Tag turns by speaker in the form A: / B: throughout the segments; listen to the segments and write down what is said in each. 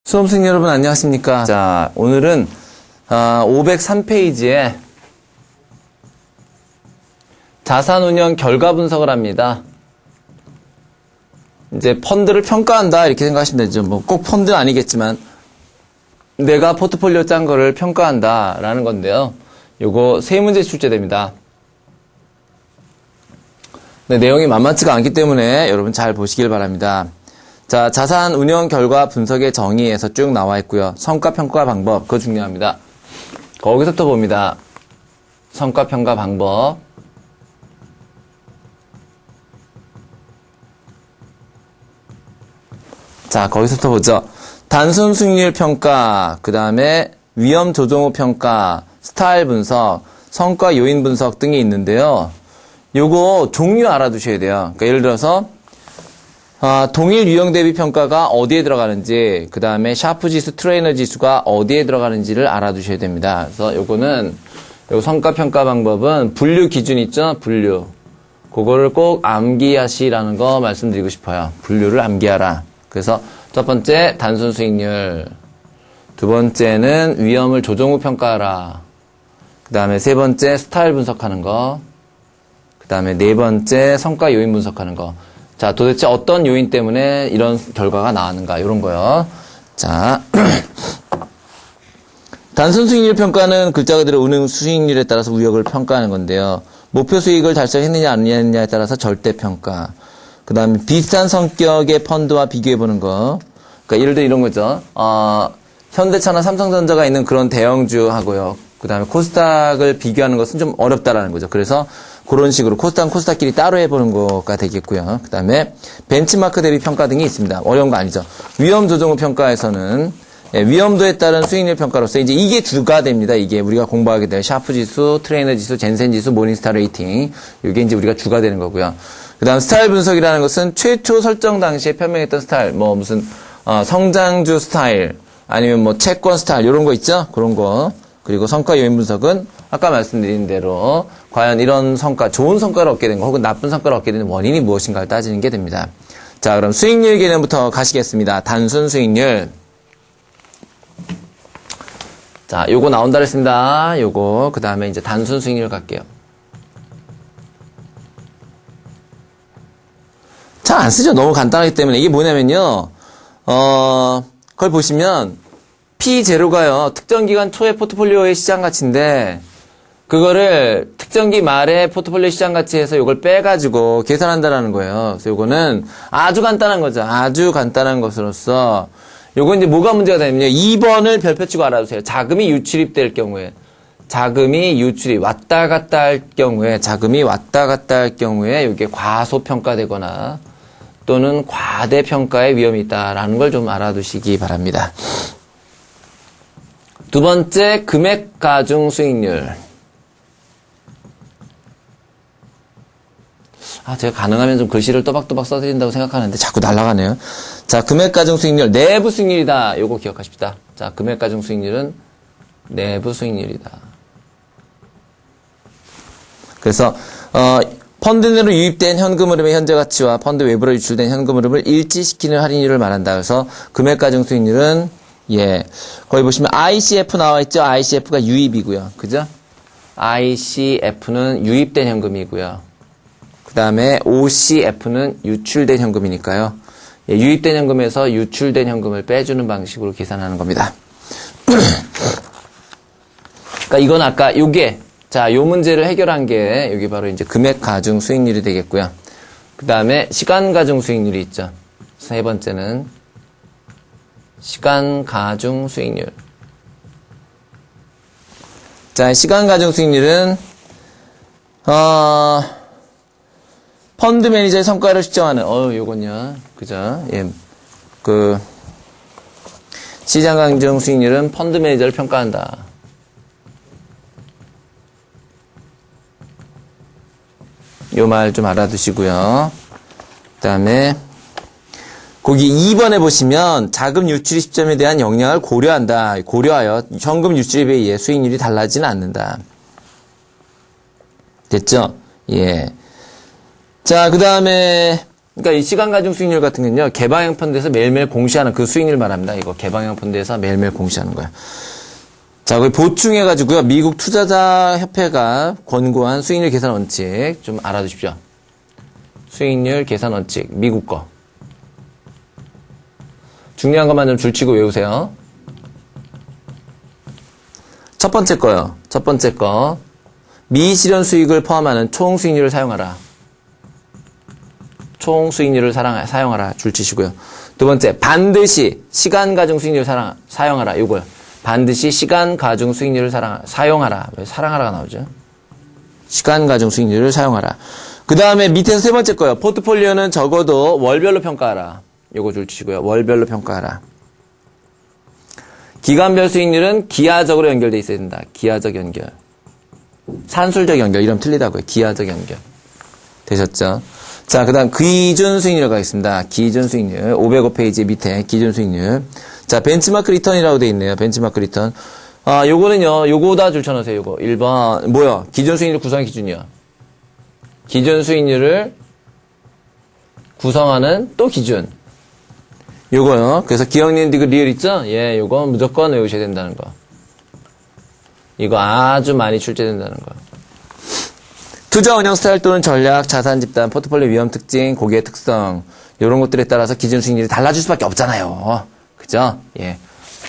A: 수험생 여러분 안녕하십니까? 자, 오늘은 503페이지에 자산운용 결과 분석을 합니다. 이제 펀드를 평가한다 이렇게 생각하시면 되죠. 뭐 꼭 펀드 아니겠지만 내가 포트폴리오 짠 거를 평가한다 라는 건데요. 요거 세 문제 출제됩니다. 네, 내용이 만만치가 않기 때문에 여러분 잘 보시길 바랍니다. 자, 자산 운용 결과 분석의 정의에서 쭉 나와 있고요. 성과 평가 방법, 그거 중요합니다. 거기서부터 봅니다. 성과 평가 방법. 자, 거기서부터 보죠. 단순 수익률 평가, 그 다음에 위험 조정 후 평가, 스타일 분석, 성과 요인 분석 등이 있는데요. 요거 종류 알아두셔야 돼요. 그러니까 예를 들어서 동일 유형 대비 평가가 어디에 들어가는지, 그 다음에 샤프 지수, 트레이너 지수가 어디에 들어가는지를 알아두셔야 됩니다. 그래서 요거는, 요 성과 평가 방법은 분류 기준 있죠? 분류. 그거를 꼭 암기하시라는 거 말씀드리고 싶어요. 분류를 암기하라. 그래서 첫 번째, 단순 수익률. 두 번째는 위험을 조정 후 평가하라. 그 다음에 세 번째, 스타일 분석하는 거. 그 다음에 네 번째, 성과 요인 분석하는 거. 자, 도대체 어떤 요인 때문에 이런 결과가 나왔는가, 이런 거요. 자, 단순 수익률 평가는 글자 그대로 운용 수익률에 따라서 우역을 평가하는 건데요. 목표 수익을 달성했느냐 안 했느냐에 따라서 절대 평가. 그 다음에 비슷한 성격의 펀드와 비교해보는 거. 그러니까 예를 들어 이런 거죠. 현대차나 삼성전자가 있는 그런 대형주하고요. 그 다음에 코스닥을 비교하는 것은 좀 어렵다라는 거죠. 그래서 그런 식으로 코스닥끼리 따로 해보는 거가 되겠고요. 그 다음에 벤치마크 대비 평가 등이 있습니다. 어려운 거 아니죠. 위험 조정 후 평가에서는 위험도에 따른 수익률 평가로서 이제 이게 주가 됩니다. 이게 우리가 공부하게 될 샤프 지수, 트레이너 지수, 젠센 지수, 모닝스타 레이팅. 이게 이제 우리가 주가 되는 거고요. 그 다음 스타일 분석이라는 것은 최초 설정 당시에 표명했던 스타일, 뭐 무슨 성장주 스타일, 아니면 뭐 채권 스타일 이런 거 있죠. 그런 거. 그리고 성과 요인 분석은 아까 말씀드린 대로 과연 이런 성과, 좋은 성과를 얻게 된 거 혹은 나쁜 성과를 얻게 된 원인이 무엇인가를 따지는 게 됩니다. 자, 그럼 수익률 개념부터 가시겠습니다. 단순 수익률. 자, 요거 나온다 그랬습니다. 요거. 그 다음에 이제 단순 수익률 갈게요. 잘 안 쓰죠. 너무 간단하기 때문에. 이게 뭐냐면요. 그걸 보시면 P0가요. 특정 기간 초의 포트폴리오의 시장 가치인데 그거를 특정기 말에 포트폴리오 시장 가치에서 이걸 빼가지고 계산한다라는 거예요. 그래서 요거는 아주 간단한 거죠. 아주 간단한 것으로서 요거 이제 뭐가 문제가 되냐면요. 2번을 별표 치고 알아두세요. 자금이 유출입될 경우에 자금이 유출이 왔다 갔다 할 경우에 자금이 왔다 갔다 할 경우에 이게 과소평가되거나 또는 과대평가의 위험이 있다라는 걸 좀 알아두시기 바랍니다. 두 번째, 금액 가중 수익률. 제가 가능하면 좀 글씨를 또박또박 써드린다고 생각하는데 자꾸 날아가네요. 자, 금액 가중 수익률, 내부 수익률이다. 요거 기억하십시다. 자, 금액 가중 수익률은 내부 수익률이다. 그래서, 펀드 내로 유입된 현금 흐름의 현재 가치와 펀드 외부로 유출된 현금 흐름을 일치시키는 할인율을 말한다. 그래서 금액 가중 수익률은 거기 보시면 ICF 나와 있죠. ICF가 유입이고요. 그죠? ICF는 유입된 현금이고요. 그 다음에 OCF는 유출된 현금이니까요. 유입된 현금에서 유출된 현금을 빼주는 방식으로 계산하는 겁니다. 그러니까 이건 아까 요 문제를 해결한 게 여기 바로 이제 금액 가중 수익률이 되겠고요. 그 다음에 시간 가중 수익률이 있죠. 세 번째는 시간 가중 수익률. 자, 시간 가중 수익률은 펀드 매니저의 성과를 측정하는 요건요. 그죠? 시장 가중 수익률은 펀드 매니저를 평가한다. 요 말 좀 알아두시고요. 그 다음에 거기 2번에 보시면 자금 유출 시점에 대한 영향을 고려하여 현금 유출입에 의해 수익률이 달라지는 않는다. 됐죠? 자, 그 다음에 그러니까 이 시간 가중 수익률 같은 경우는요, 개방형 펀드에서 매일매일 공시하는 그 수익률 말합니다. 이거 개방형 펀드에서 매일매일 공시하는 거야. 자, 거기 보충해가지고요, 미국 투자자 협회가 권고한 수익률 계산 원칙 좀 알아두십시오. 수익률 계산 원칙, 미국 거. 중요한 것만 좀 줄치고 외우세요. 첫 번째 거요. 첫 번째 거. 미실현 수익을 포함하는 총 수익률을 사용하라. 총 수익률을 사용하라. 줄치시고요. 두 번째, 반드시 시간 가중 수익률을 사용하라. 요거요. 반드시 시간 가중 수익률을 사용하라. 왜 사랑하라가 나오죠? 시간 가중 수익률을 사용하라. 그 다음에 밑에서 세 번째 거요. 포트폴리오는 적어도 월별로 평가하라. 요거 줄치시고요. 월별로 평가하라. 기간별 수익률은 기하적으로 연결되어 있어야 된다. 기하적 연결. 산술적 연결. 이러면 틀리다고요. 기하적 연결. 되셨죠? 자, 그 다음 기준 수익률 가겠습니다. 기준 수익률. 505페이지 밑에 기준 수익률. 자, 벤치마크 리턴이라고 되어 있네요. 벤치마크 리턴. 요거는요. 요거다 줄쳐놓으세요. 요거. 1번. 뭐야? 기준 수익률 구성 기준이요. 기준 수익률을 구성하는 또 기준. 요거요. 그래서 기억니은 디귿 리을 있죠? 예, 요거 무조건 외우셔야 된다는 거. 이거 아주 많이 출제된다는 거. 투자 운영 스타일 또는 전략, 자산 집단, 포트폴리오 위험 특징, 고객의 특성, 요런 것들에 따라서 기준 수익률이 달라질 수밖에 없잖아요. 그죠? 예.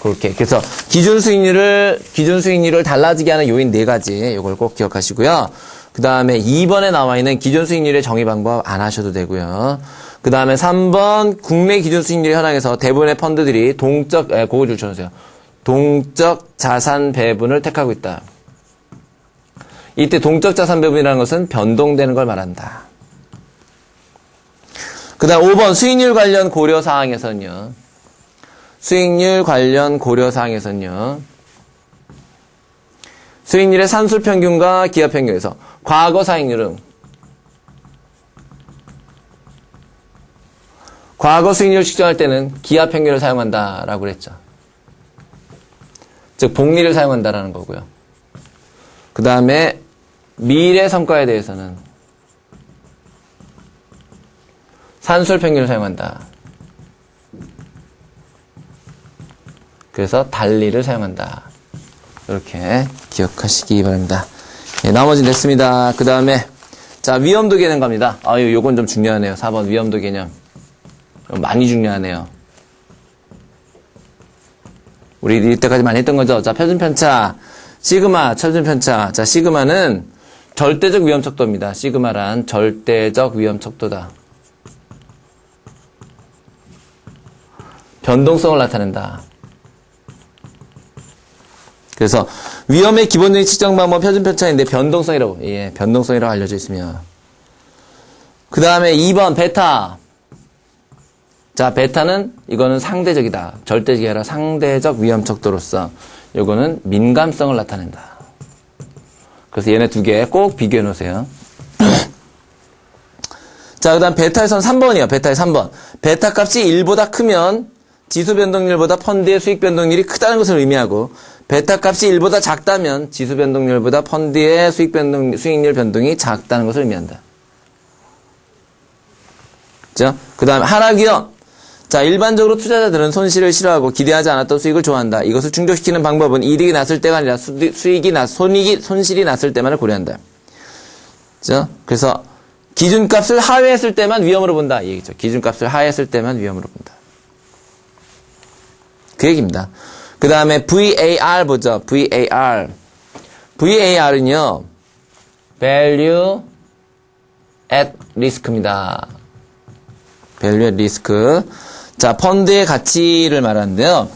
A: 그렇게. 그래서 기준 수익률을 달라지게 하는 요인 4가지, 요걸 꼭 기억하시고요. 그 다음에 2번에 나와 있는 기준 수익률의 정의 방법 안 하셔도 되고요. 그 다음에 3번 국내 기준 수익률 현황에서 대부분의 펀드들이 그거 줄쳐주세요. 동적 자산 배분을 택하고 있다. 이때 동적 자산 배분이라는 것은 변동되는 걸 말한다. 그 다음 5번 수익률 관련 고려사항에서는요. 수익률 관련 고려사항에서는요. 수익률의 산술평균과 기하평균에서 과거 수익률 측정할 때는 기하평균을 사용한다라고 그랬죠. 즉 복리를 사용한다라는 거고요. 그 다음에 미래 성과에 대해서는 산술평균을 사용한다. 그래서 달리를 사용한다. 이렇게 기억하시기 바랍니다. 예, 나머지는 됐습니다. 그 다음에 자 위험도 개념 갑니다. 요건 좀 중요하네요. 4번 위험도 개념. 많이 중요하네요. 우리 이때까지 많이 했던 거죠. 자, 표준편차, 시그마, 표준편차. 자, 시그마는 절대적 위험 척도입니다. 시그마란 절대적 위험 척도다. 변동성을 나타낸다. 그래서 위험의 기본적인 측정 방법 표준편차인데 변동성이라고, 예, 변동성이라고 알려져 있으며. 그 다음에 2번 베타. 자, 베타는 이거는 상대적이다. 절대적이 아니라 상대적 위험 척도로서 이거는 민감성을 나타낸다. 그래서 얘네 두 개 꼭 비교해 놓으세요. 자, 그 다음 베타에서는 3번이에요. 베타의 3번. 베타 값이 1보다 크면 지수 변동률보다 펀드의 수익 변동률이 크다는 것을 의미하고 베타 값이 1보다 작다면 지수 변동률보다 펀드의 수익률 변동이 작다는 것을 의미한다. 그죠? 그 다음에 하락위험. 자, 일반적으로 투자자들은 손실을 싫어하고 기대하지 않았던 수익을 좋아한다. 이것을 충족시키는 방법은 이득이 났을 때가 아니라 손실이 났을 때만을 고려한다. 그죠? 그래서 기준값을 하회했을 때만 위험으로 본다. 이 얘기죠. 기준값을 하회했을 때만 위험으로 본다. 그 얘기입니다. 그 다음에 VAR 보죠. VAR. VAR은요, Value at Risk입니다. Value at Risk. 자, 펀드의 가치를 말하는데요.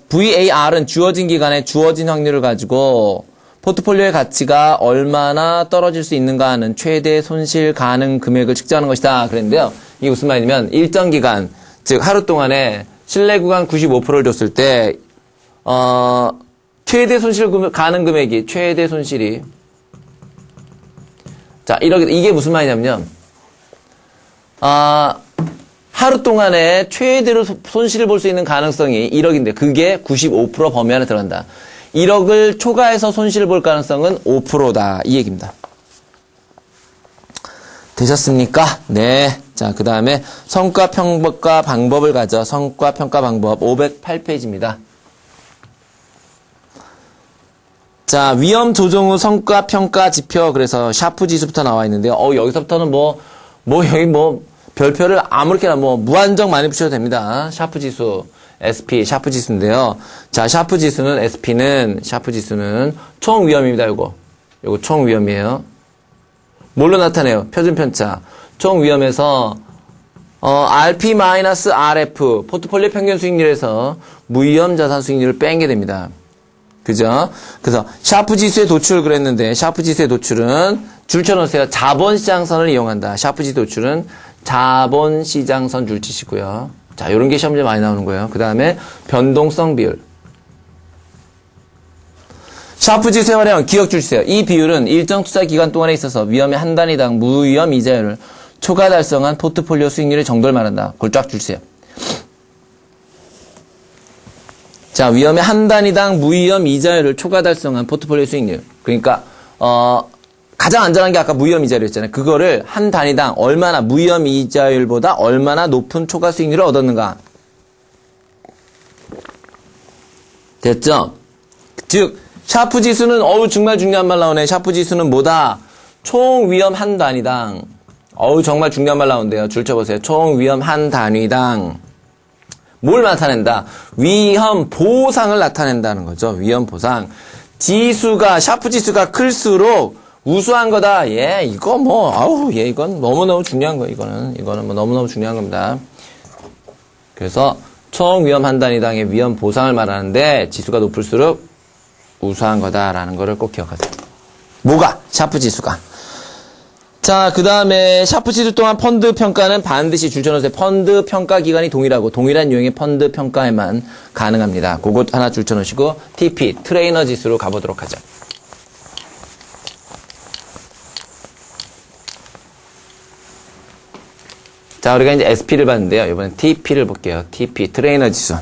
A: VAR은 주어진 기간에 주어진 확률을 가지고 포트폴리오의 가치가 얼마나 떨어질 수 있는가 하는 최대 손실 가능 금액을 측정하는 것이다. 그랬는데요. 이게 무슨 말이냐면 일정 기간, 즉 하루 동안에 신뢰 구간 95%를 줬을 때 최대 손실 가능 금액이 최대 손실이 자, 이게 무슨 말이냐면요. 하루 동안에 최대로 손실을 볼 수 있는 가능성이 1억인데 그게 95% 범위 안에 들어간다. 1억을 초과해서 손실을 볼 가능성은 5%다. 이 얘기입니다. 되셨습니까? 네. 자, 그 다음에 성과 평가 방법을 가져. 성과 평가 방법 508페이지입니다. 자, 위험 조정 후 성과 평가 지표. 그래서 샤프 지수부터 나와 있는데요. 여기서부터는 여기 별표를 아무렇게나 무한정 많이 붙여도 됩니다. 샤프 지수. SP, 샤프 지수인데요. 자, 샤프 지수는 총 위험입니다, 요거 총 위험이에요. 뭘로 나타내요? 표준 편차. 총 위험에서, RP-RF, 포트폴리오 평균 수익률에서 무위험 자산 수익률을 뺀 게 됩니다. 그죠? 그래서, 샤프 지수의 도출 그랬는데, 샤프 지수의 도출은, 줄 쳐놓으세요. 자본시장선을 이용한다. 샤프 지수 도출은 자본시장선 줄 치시고요. 자, 요런 게 시험에 많이 나오는 거예요. 그 다음에, 변동성 비율. 샤프 지수의 활용, 기억 줄 주세요. 이 비율은 일정 투자 기간 동안에 있어서 위험의 한 단위당 무위험 이자율을 초과 달성한 포트폴리오 수익률의 정도를 말한다. 그걸 쫙 주세요. 자, 위험의 한 단위당 무위험 이자율을 초과 달성한 포트폴리오 수익률. 그러니까, 가장 안전한 게 아까 무위험 이자율이었잖아요. 그거를 한 단위당 얼마나 무위험 이자율보다 얼마나 높은 초과 수익률을 얻었는가. 됐죠? 즉, 샤프 지수는 정말 중요한 말 나오네. 샤프 지수는 뭐다? 총 위험 한 단위당. 정말 중요한 말 나온대요. 줄 쳐보세요. 총 위험 한 단위당. 뭘 나타낸다? 위험 보상을 나타낸다는 거죠. 위험 보상. 샤프 지수가 클수록 우수한 거다. 이건 너무너무 중요한 거예요. 이거는 너무너무 중요한 겁니다. 그래서 총 위험 한 단위당의 위험 보상을 말하는데 지수가 높을수록 우수한 거다라는 거를 꼭 기억하세요. 뭐가? 샤프 지수가. 자, 그 다음에 샤프 지수 동안 펀드 평가는 반드시 줄 쳐놓으세요. 펀드 평가 기간이 동일하고 동일한 유형의 펀드 평가에만 가능합니다. 그거 하나 줄 쳐놓으시고 TP, 트레이너 지수로 가보도록 하죠. 자, 우리가 이제 SP를 봤는데요. 이번엔 TP를 볼게요. TP, 트레이너 지수.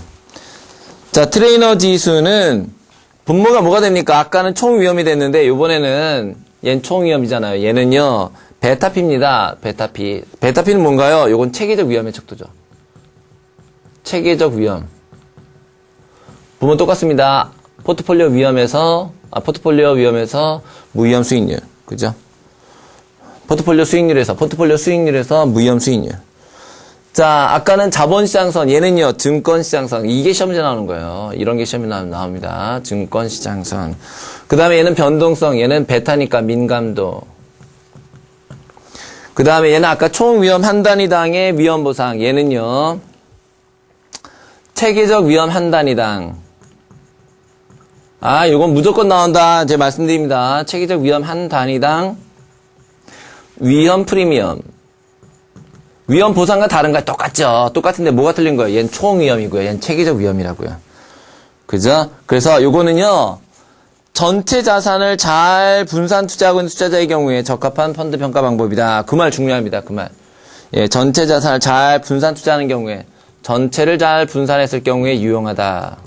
A: 자, 트레이너 지수는 분모가 뭐가 됩니까? 아까는 총 위험이 됐는데, 이번에는, 얘는 총 위험이잖아요. 얘는요, 베타피입니다. 베타피. 베타피는 뭔가요? 요건 체계적 위험의 척도죠. 체계적 위험. 분모 똑같습니다. 포트폴리오 위험에서 무위험 수익률. 그죠? 포트폴리오 수익률에서 무위험 수익률. 자, 아까는 자본시장선, 얘는요, 증권시장선. 이게 시험에 나오는 거예요. 이런 게 시험에 나옵니다. 증권시장선. 그 다음에 얘는 변동성, 얘는 베타니까 민감도. 그 다음에 얘는 아까 총 위험 한 단위당의 위험 보상. 얘는요, 체계적 위험 한 단위당. 요건 무조건 나온다. 제가 말씀드립니다. 체계적 위험 한 단위당 위험 프리미엄. 위험 보상과 다른가? 똑같죠. 똑같은데 뭐가 틀린 거예요? 얘는 총 위험이고요. 얘는 체계적 위험이라고요. 그죠? 그래서 요거는요, 전체 자산을 잘 분산 투자하고 있는 투자자의 경우에 적합한 펀드 평가 방법이다. 그 말 중요합니다. 그 말. 예, 전체 자산을 잘 분산 투자하는 경우에, 전체를 잘 분산했을 경우에 유용하다.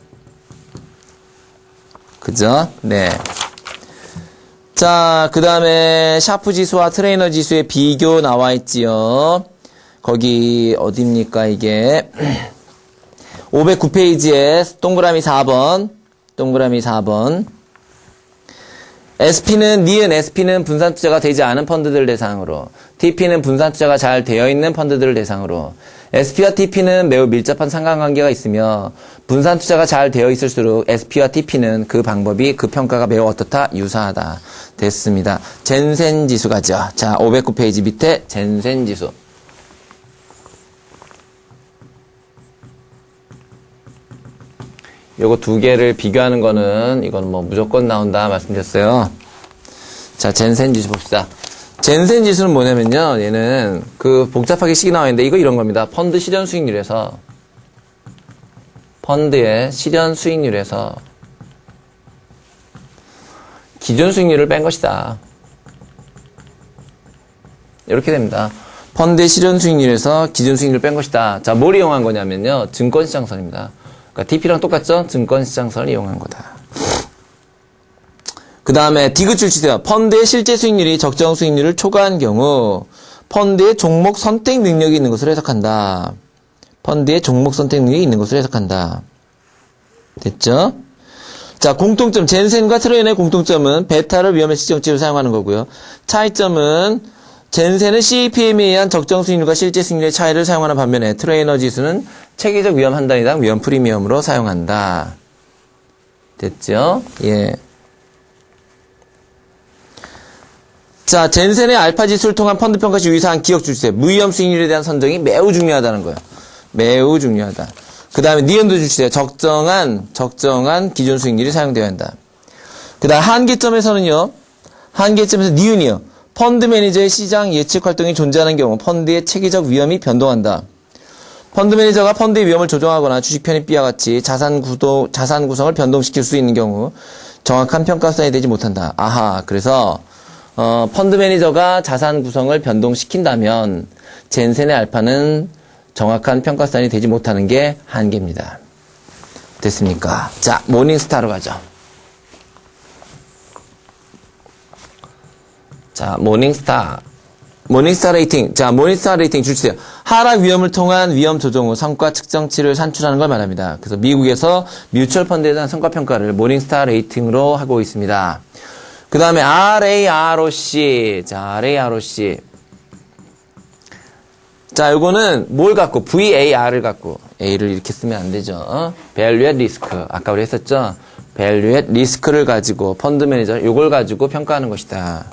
A: 그죠? 네. 자, 그 다음에 샤프 지수와 트레이너 지수의 비교 나와 있지요. 거기 어딥니까 이게 509페이지에 동그라미 4번 SP는 분산 투자가 되지 않은 펀드들을 대상으로, TP는 분산 투자가 잘 되어 있는 펀드들을 대상으로, SP와 TP는 매우 밀접한 상관관계가 있으며 분산 투자가 잘 되어 있을수록 SP와 TP는 그 방법이 그 평가가 매우 어떻다? 유사하다. 됐습니다. 젠센 지수가죠. 자, 509페이지 밑에 젠센 지수. 요거 두 개를 비교하는 거는 이거는 무조건 나온다 말씀드렸어요. 자, 젠센 지수 봅시다. 젠센 지수는 뭐냐면요. 얘는 그 복잡하게 식이 나와 있는데 이거 이런 겁니다. 펀드 실현 수익률에서 펀드의 실현 수익률에서 기존 수익률을 뺀 것이다. 이렇게 됩니다. 펀드의 실현 수익률에서 기존 수익률을 뺀 것이다. 자, 뭘 이용한 거냐면요. 증권시장선입니다. 그러니까 TP랑 똑같죠? 증권시장선을 이용한 거다. 그 다음에 디귿줄 치세요. 펀드의 실제 수익률이 적정 수익률을 초과한 경우 펀드의 종목 선택 능력이 있는 것으로 해석한다. 펀드의 종목 선택 능력이 있는 것으로 해석한다. 됐죠? 자, 공통점, 젠센과 트레인의 공통점은 베타를 위험의 시정치로 사용하는 거고요. 차이점은 젠센은 CPM에 의한 적정 수익률과 실제 수익률의 차이를 사용하는 반면에 트레이너 지수는 체계적 위험 한 단위당 위험 프리미엄으로 사용한다. 됐죠? 예. 자, 젠센의 알파 지수를 통한 펀드 평가 시 유의사항 기억 주세요. 무위험 수익률에 대한 선정이 매우 중요하다는 거예요. 매우 중요하다. 그 다음에 니은도 주세요. 적정한 기존 수익률이 사용되어야 한다. 그 다음 한계점에서는요. 한계점에서 니은이요. 펀드 매니저의 시장 예측 활동이 존재하는 경우 펀드의 체계적 위험이 변동한다. 펀드 매니저가 펀드의 위험을 조정하거나 주식 편입 비와 같이 자산 구성을 변동시킬 수 있는 경우 정확한 평가 수단이 되지 못한다. 아하, 그래서 펀드 매니저가 자산 구성을 변동시킨다면 젠센의 알파는 정확한 평가 수단이 되지 못하는 게 한계입니다. 됐습니까? 자, 모닝스타로 가죠. 자, 모닝스타 레이팅. 자, 모닝스타 레이팅 주세요. 하락 위험을 통한 위험 조정 후 성과 측정치를 산출하는 걸 말합니다. 그래서 미국에서 뮤추얼 펀드에 대한 성과 평가를 모닝스타 레이팅으로 하고 있습니다. 그 다음에 RAROC. 자, RAROC. 자, 요거는 뭘 갖고? VAR을 갖고. A를 이렇게 쓰면 안 되죠. Value at Risk. 아까 우리 했었죠? Value at Risk를 가지고 펀드 매니저, 요걸 가지고 평가하는 것이다.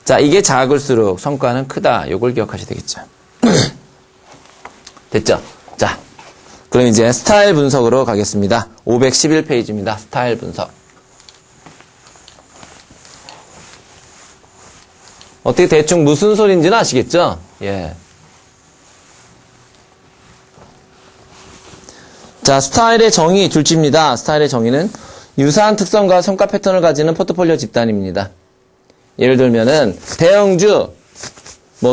A: 자, 이게 작을수록 성과는 크다. 요걸 기억하셔야 되겠죠. 됐죠? 자, 그럼 이제 스타일 분석으로 가겠습니다. 511페이지입니다. 스타일 분석. 어떻게 대충 무슨 소리인지는 아시겠죠? 예. 자, 스타일의 정의 줄지입니다. 스타일의 정의는 유사한 특성과 성과 패턴을 가지는 포트폴리오 집단입니다. 예를 들면은 대형주,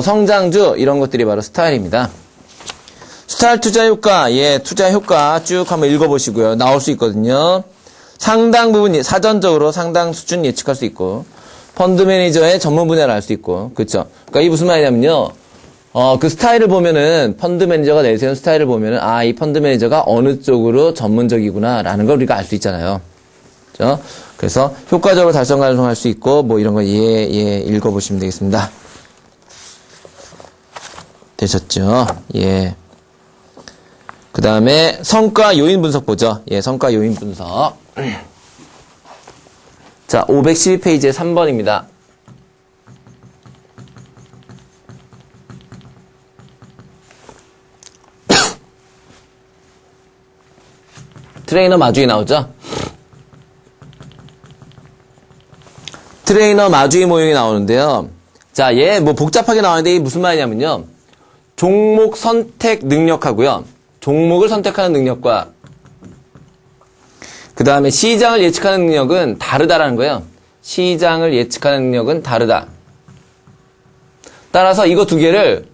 A: 성장주 이런 것들이 바로 스타일입니다. 스타일 투자 효과, 예, 투자 효과 쭉 한번 읽어보시고요. 나올 수 있거든요. 상당 부분 사전적으로 상당 수준 예측할 수 있고. 펀드 매니저의 전문 분야를 알 수 있고, 그렇죠? 그러니까 이게 무슨 말이냐면요, 그 스타일을 보면은 펀드 매니저가 내세운 스타일을 보면은 이 펀드 매니저가 어느 쪽으로 전문적이구나라는 걸 우리가 알 수 있잖아요, 그렇죠? 그래서 효과적으로 달성 가능할 수 있고, 이런 거 읽어보시면 되겠습니다. 되셨죠? 예. 그 다음에 성과 요인 분석 보죠. 예, 성과 요인 분석. 자, 512페이지의 3번입니다. 트레이너 마주이 나오죠? 트레이너 마주이 모형이 나오는데요. 자, 얘 복잡하게 나오는데 이게 무슨 말이냐면요. 종목 선택 능력하고요. 종목을 선택하는 능력과 그 다음에 시장을 예측하는 능력은 다르다라는 거예요. 시장을 예측하는 능력은 다르다. 따라서 이거 두 개를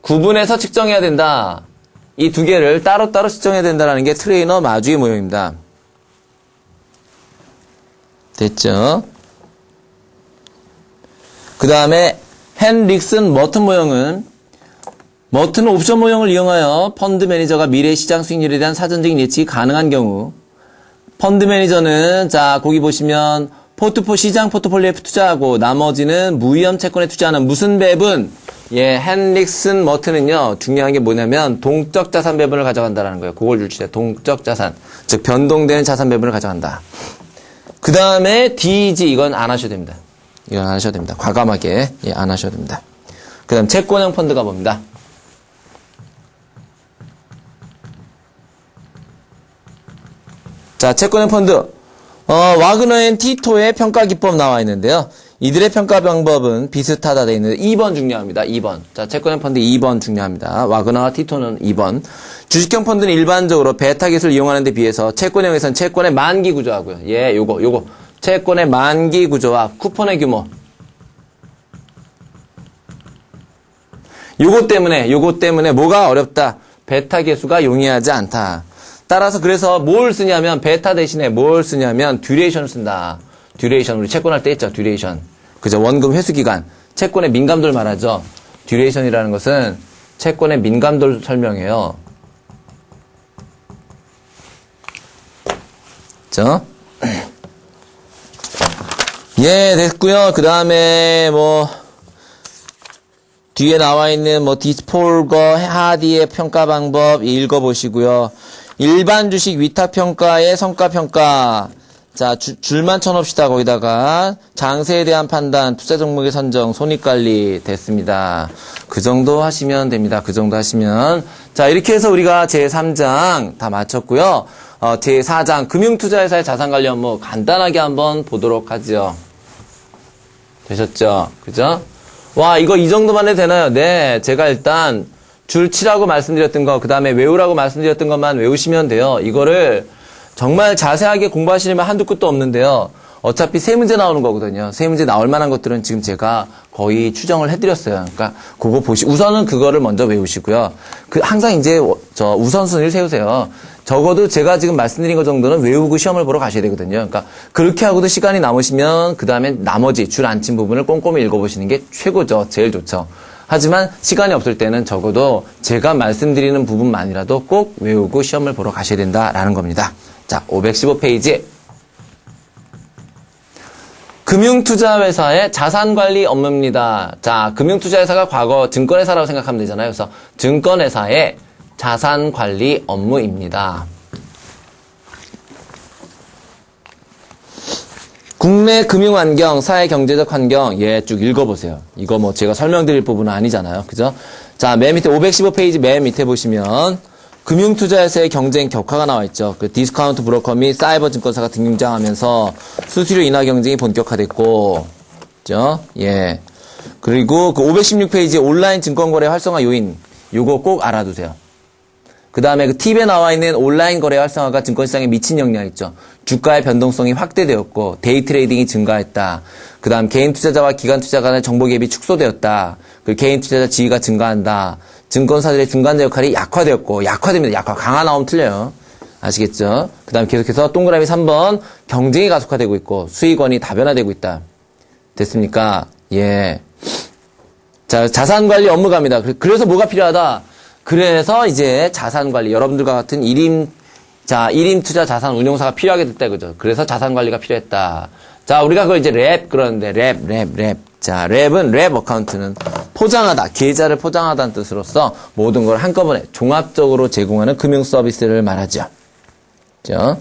A: 구분해서 측정해야 된다. 이 두 개를 따로따로 측정해야 된다는 게 트레이너 마주이 모형입니다. 됐죠? 그 다음에 헨릭슨 머튼 모형은 머튼은 옵션 모형을 이용하여 펀드 매니저가 미래 시장 수익률에 대한 사전적인 예측이 가능한 경우 펀드 매니저는 자 거기 보시면 시장 포트폴리오에 투자하고 나머지는 무위험 채권에 투자하는 무슨 배분? 예, 헨릭슨 머튼은요 중요한 게 뭐냐면 동적 자산 배분을 가져간다라는 거예요. 그걸 줄치세요. 동적 자산, 즉 변동되는 자산 배분을 가져간다. 그 다음에 DG 이건 안 하셔도 됩니다. 이건 안 하셔도 됩니다. 과감하게 안 하셔도 됩니다. 그 다음 채권형 펀드가 뭡니다? 자, 채권형 펀드. 와그너 앤 티토의 평가 기법 나와 있는데요. 이들의 평가 방법은 비슷하다 되어 있는데 2번 중요합니다. 2번. 자, 채권형 펀드 2번 중요합니다. 와그너와 티토는 2번. 주식형 펀드는 일반적으로 베타 기술을 이용하는 데 비해서 채권형에서는 채권의 만기 구조하고요. 예, 요거. 채권의 만기 구조와 쿠폰의 규모. 요거 때문에 뭐가 어렵다? 베타 계수가 용이하지 않다. 따라서 그래서 뭘 쓰냐면 베타 대신에 뭘 쓰냐면 듀레이션을 쓴다. 듀레이션 우리 채권할 때 했죠. 듀레이션. 그죠? 원금 회수 기간. 채권의 민감도를 말하죠. 듀레이션이라는 것은 채권의 민감도를 설명해요. 그죠? 예, 됐고요. 그 다음에 뒤에 나와 있는 디스폴거, 하디의 평가 방법 읽어보시고요. 일반 주식 위탁평가의 성과평가. 자, 줄만 쳐놓읍시다. 거기다가 장세에 대한 판단, 투자 종목의 선정, 손익관리 됐습니다. 그 정도 하시면 됩니다. 그 정도 하시면. 자, 이렇게 해서 우리가 제3장 다 마쳤고요. 제4장 금융투자회사의 자산관리 업무 간단하게 한번 보도록 하죠. 되셨죠? 그죠? 와, 이거 이 정도만 해도 되나요? 네, 제가 일단 줄 치라고 말씀드렸던 거, 그 다음에 외우라고 말씀드렸던 것만 외우시면 돼요. 이거를 정말 자세하게 공부하시려면 한두 끝도 없는데요. 어차피 세 문제 나오는 거거든요. 세 문제 나올 만한 것들은 지금 제가 거의 추정을 해드렸어요. 그러니까 그거 우선은 그거를 먼저 외우시고요. 항상 이제 우선순위를 세우세요. 적어도 제가 지금 말씀드린 것 정도는 외우고 시험을 보러 가셔야 되거든요. 그러니까 그렇게 하고도 시간이 남으시면 그 다음에 나머지 줄 안 친 부분을 꼼꼼히 읽어보시는 게 최고죠. 제일 좋죠. 하지만 시간이 없을 때는 적어도 제가 말씀드리는 부분만이라도 꼭 외우고 시험을 보러 가셔야 된다라는 겁니다. 자, 515페이지. 금융투자회사의 자산관리 업무입니다. 자, 금융투자회사가 과거 증권회사라고 생각하면 되잖아요. 그래서 증권회사의 자산관리 업무입니다. 국내 금융환경, 사회경제적 환경, 예, 쭉 읽어보세요. 이거 제가 설명드릴 부분은 아니잖아요. 그죠? 자, 맨 밑에 515페이지 맨 밑에 보시면 금융투자회사의 경쟁 격화가 나와 있죠. 그 디스카운트 브로커 및 사이버 증권사가 등장하면서 수수료 인하 경쟁이 본격화됐고, 그죠? 예. 그리고 그 516페이지 온라인 증권거래 활성화 요인, 요거 꼭 알아두세요. 그 다음에 그 팁에 나와 있는 온라인 거래 활성화가 증권시장에 미친 영향이 있죠. 주가의 변동성이 확대되었고, 데이 트레이딩이 증가했다. 그 다음 개인 투자자와 기관 투자 간의 정보 갭이 축소되었다. 그리고 개인 투자자 지위가 증가한다. 증권사들의 중간자 역할이 약화되었고, 약화됩니다. 강화 나오면 틀려요. 아시겠죠? 그 다음에 계속해서 동그라미 3번, 경쟁이 가속화되고 있고, 수익원이 다변화되고 있다. 됐습니까? 예. 자, 자산관리 업무 갑니다. 그래서 뭐가 필요하다? 그래서 이제 자산관리, 여러분들과 같은 1인 투자 자산 운용사가 필요하게 됐다, 그죠? 그래서 자산관리가 필요했다. 자, 우리가 그걸 이제 그러는데, 랩. 자, 랩 어카운트는 포장하다, 계좌를 포장하다는 뜻으로서 모든 걸 한꺼번에 종합적으로 제공하는 금융 서비스를 말하죠. 그죠?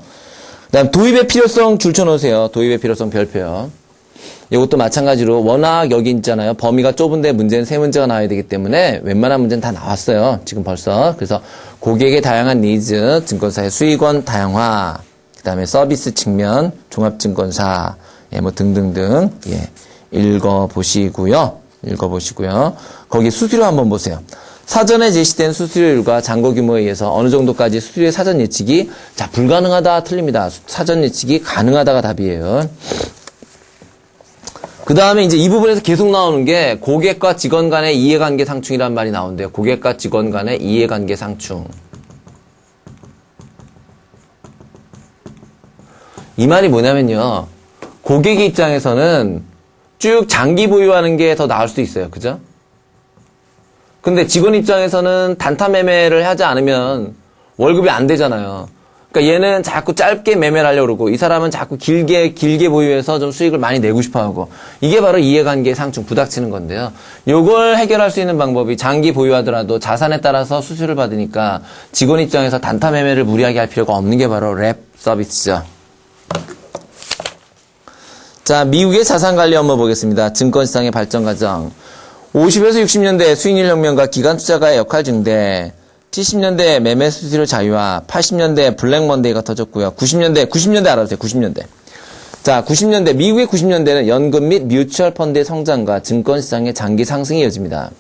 A: 그 다음, 도입의 필요성 줄 쳐놓으세요. 도입의 필요성 별표요. 이것도 마찬가지로 워낙 여기 있잖아요. 범위가 좁은데 문제는 세 문제가 나와야 되기 때문에 웬만한 문제는 다 나왔어요. 지금 벌써. 그래서 고객의 다양한 니즈, 증권사의 수익원 다양화, 그 다음에 서비스 측면, 종합증권사, 예, 등등등. 예, 읽어보시고요. 거기 수수료 한번 보세요. 사전에 제시된 수수료율과 잔고 규모에 의해서 어느 정도까지 수수료의 사전 예측이, 자, 불가능하다, 틀립니다. 사전 예측이 가능하다가 답이에요. 그 다음에 이제 이 부분에서 계속 나오는 게 고객과 직원 간의 이해관계 상충이라는 말이 나오는데요. 고객과 직원 간의 이해관계 상충. 이 말이 뭐냐면요. 고객의 입장에서는 쭉 장기 보유하는 게 더 나을 수도 있어요. 그죠? 근데 직원 입장에서는 단타 매매를 하지 않으면 월급이 안 되잖아요. 그러니까 얘는 자꾸 짧게 매매를 하려고 그러고 이 사람은 자꾸 길게 보유해서 좀 수익을 많이 내고 싶어 하고, 이게 바로 이해관계 상충, 부닥치는 건데요. 요걸 해결할 수 있는 방법이, 장기 보유하더라도 자산에 따라서 수수료를 받으니까 직원 입장에서 단타 매매를 무리하게 할 필요가 없는 게 바로 랩 서비스죠. 자, 미국의 자산관리 업무 보겠습니다. 증권시장의 발전 과정. 50에서 60년대 수익률 혁명과 기관 투자가의 역할 증대, 70년대 매매 수수료 자유화, 80년대 블랙 먼데이가 터졌고요. 90년대 알아두세요. 90년대. 자, 90년대, 미국의 90년대는 연금 및 뮤추얼 펀드의 성장과 증권시장의 장기 상승이 이어집니다.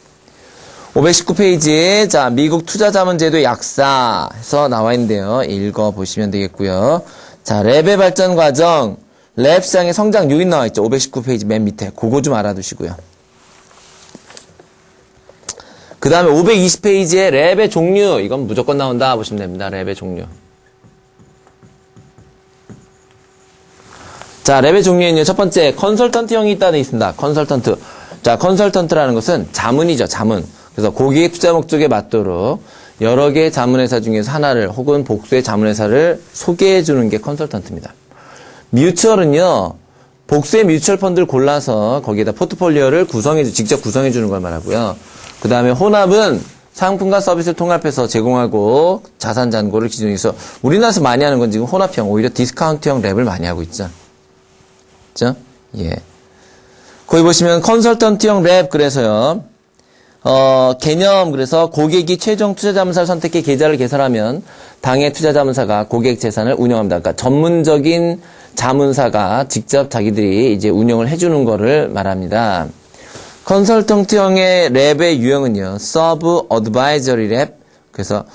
A: 519페이지에, 자, 미국 투자자문제도 약사에서 나와 있는데요. 읽어보시면 되겠고요. 자, 랩의 발전 과정, 랩 시장의 성장 요인 나와 있죠. 519페이지 맨 밑에. 그거 좀 알아두시고요. 그 다음에 520페이지에 랩의 종류, 이건 무조건 나온다 보시면 됩니다. 랩의 종류. 자, 랩의 종류에는요, 첫 번째 컨설턴트형이 있다 돼 있습니다. 컨설턴트. 자, 컨설턴트라는 것은 자문이죠, 자문. 그래서 고객의 투자 목적에 맞도록 여러 개의 자문회사 중에서 하나를 혹은 복수의 자문회사를 소개해 주는 게 컨설턴트입니다. 뮤추얼은요, 복수의 뮤추얼 펀드를 골라서 거기에다 포트폴리오를 직접 구성해 주는 걸 말하고요. 그 다음에 혼합은 상품과 서비스를 통합해서 제공하고 자산 잔고를 기준으로 해서 우리나라에서 많이 하는 건 지금 혼합형, 오히려 디스카운트형 랩을 많이 하고 있죠. 그죠? 예. 거기 보시면 컨설턴트형 랩, 그래서요, 개념, 그래서 고객이 최종 투자자문사를 선택해 계좌를 개설하면 당해 투자자문사가 고객 재산을 운영합니다. 그러니까 전문적인 자문사가 직접 자기들이 이제 운영을 해주는 거를 말합니다. 컨설턴트형의 랩의 유형은요, 서브 어드바이저리 랩. 그래서,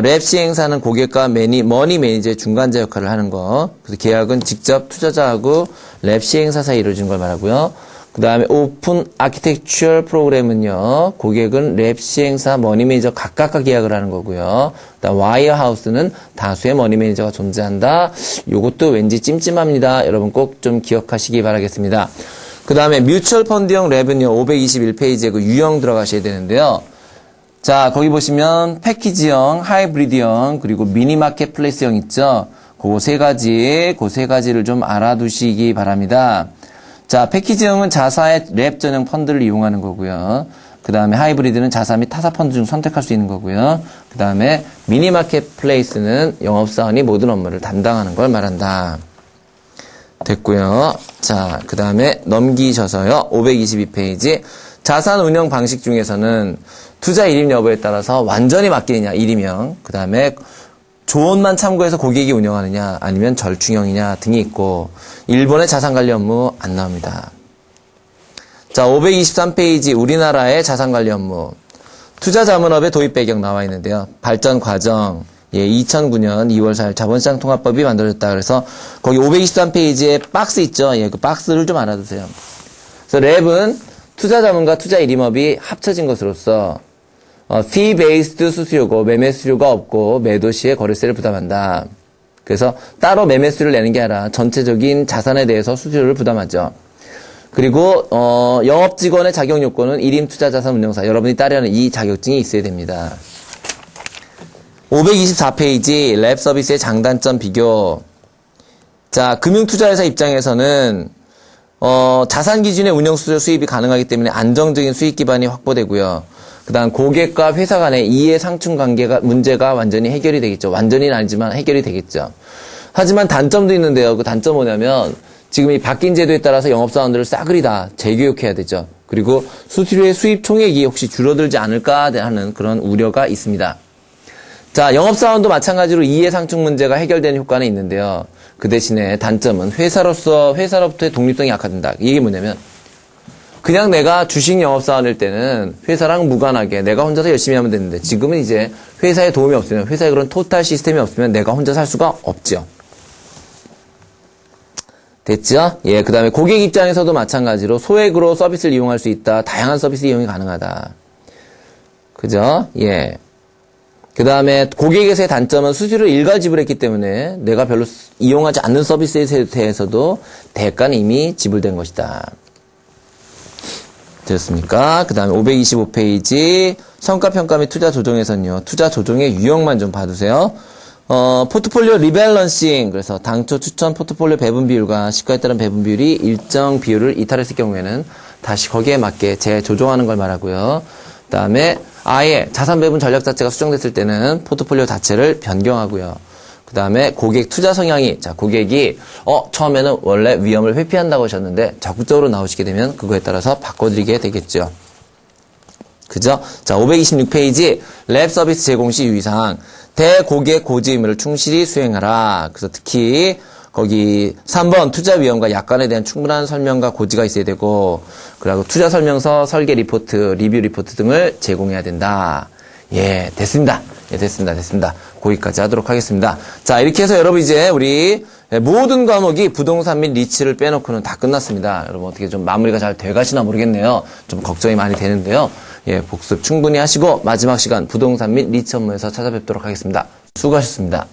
A: 랩 시행사는 고객과 머니 매니저의 중간자 역할을 하는 거. 그래서 계약은 직접 투자자하고 랩 시행사 사이에 이루어지는 걸 말하고요. 그 다음에 오픈 아키텍처럴 프로그램은요, 고객은 랩 시행사, 머니 매니저 각각과 계약을 하는 거고요. 그다음 와이어하우스는 다수의 머니 매니저가 존재한다. 요것도 왠지 찜찜합니다. 여러분 꼭 좀 기억하시기 바라겠습니다. 그 다음에 뮤추얼 펀드형 랩은요, 521페이지에 그 유형 들어가셔야 되는데요. 자, 거기 보시면 패키지형, 하이브리드형, 그리고 미니마켓플레이스형 있죠? 그 세 가지를 좀 알아두시기 바랍니다. 자, 패키지형은 자사의 랩 전용 펀드를 이용하는 거고요. 그 다음에 하이브리드는 자사 및 타사 펀드 중 선택할 수 있는 거고요. 그 다음에 미니마켓플레이스는 영업사원이 모든 업무를 담당하는 걸 말한다. 됐고요. 자, 그 다음에 넘기셔서요. 522페이지. 자산 운영 방식 중에서는 투자 일임 여부에 따라서 완전히 맡기느냐, 일임형. 그 다음에 조언만 참고해서 고객이 운영하느냐, 아니면 절충형이냐 등이 있고, 일본의 자산 관리 업무 안 나옵니다. 자, 523페이지 우리나라의 자산 관리 업무. 투자 자문업의 도입 배경 나와 있는데요. 발전 과정. 예, 2009년 2월 4일 자본시장 통합법이 만들어졌다. 그래서 거기 523페이지에 박스 있죠. 예, 그 박스를 좀 알아두세요. 그래서 랩은 투자 자문과 투자 일임업이 합쳐진 것으로서 fee based 수수료고 매매 수수료가 없고 매도 시에 거래세를 부담한다. 그래서 따로 매매 수수료를 내는 게 아니라 전체적인 자산에 대해서 수수료를 부담하죠. 그리고 영업 직원의 자격 요건은 일임 투자 자산 운용사, 여러분이 따르는 이 자격증이 있어야 됩니다. 524페이지 랩 서비스의 장단점 비교. 자, 금융투자회사 입장에서는 자산 기준의 운영 수수료 수입이 가능하기 때문에 안정적인 수익 기반이 확보되고요. 그 다음 고객과 회사 간의 이해 상충 관계가 문제가 완전히 해결이 되겠죠. 완전히는 아니지만 해결이 되겠죠. 하지만 단점도 있는데요. 그 단점 뭐냐면 지금 이 바뀐 제도에 따라서 영업사원들을 싸그리 다 재교육해야 되죠. 그리고 수수료의 수입 총액이 혹시 줄어들지 않을까 하는 그런 우려가 있습니다. 자, 영업사원도 마찬가지로 이해 상충 문제가 해결되는 효과는 있는데요. 그 대신에 단점은 회사로부터의 독립성이 약화된다. 이게 뭐냐면 그냥 내가 주식 영업사원일 때는 회사랑 무관하게 내가 혼자서 열심히 하면 되는데 지금은 이제 회사에 도움이 없으면, 회사에 그런 토탈 시스템이 없으면 내가 혼자 살 수가 없죠. 됐죠? 예, 그 다음에 고객 입장에서도 마찬가지로 소액으로 서비스를 이용할 수 있다. 다양한 서비스 이용이 가능하다. 그죠? 예. 그 다음에 고객에서의 단점은 수수료를 일괄 지불했기 때문에 내가 별로 이용하지 않는 서비스에 대해서도 대가는 이미 지불된 것이다. 되었습니까? 그 다음에 525페이지 성과평가 및 투자 조정에서는요. 투자 조정의 유형만 좀 봐두세요. 포트폴리오 리밸런싱, 그래서 당초 추천 포트폴리오 배분 비율과 시가에 따른 배분 비율이 일정 비율을 이탈했을 경우에는 다시 거기에 맞게 재조정하는 걸 말하고요. 그 다음에 아예 자산 배분 전략 자체가 수정됐을 때는 포트폴리오 자체를 변경하고요. 그 다음에 고객 투자 성향이, 자, 고객이 처음에는 원래 위험을 회피한다고 하셨는데 적극적으로 나오시게 되면 그거에 따라서 바꿔드리게 되겠죠. 그죠? 자, 526페이지 랩 서비스 제공 시 유의사항. 대고객 고지 의무를 충실히 수행하라. 그래서 특히 거기 3번 투자 위험과 약관에 대한 충분한 설명과 고지가 있어야 되고, 그리고 투자 설명서, 설계 리포트, 리뷰 리포트 등을 제공해야 된다. 예, 됐습니다. 예, 됐습니다. 거기까지 하도록 하겠습니다. 자, 이렇게 해서 여러분 이제 우리 모든 과목이 부동산 및 리츠를 빼놓고는 다 끝났습니다. 여러분 어떻게 좀 마무리가 잘 돼가시나 모르겠네요. 좀 걱정이 많이 되는데요. 예, 복습 충분히 하시고 마지막 시간 부동산 및 리츠 업무에서 찾아뵙도록 하겠습니다. 수고하셨습니다.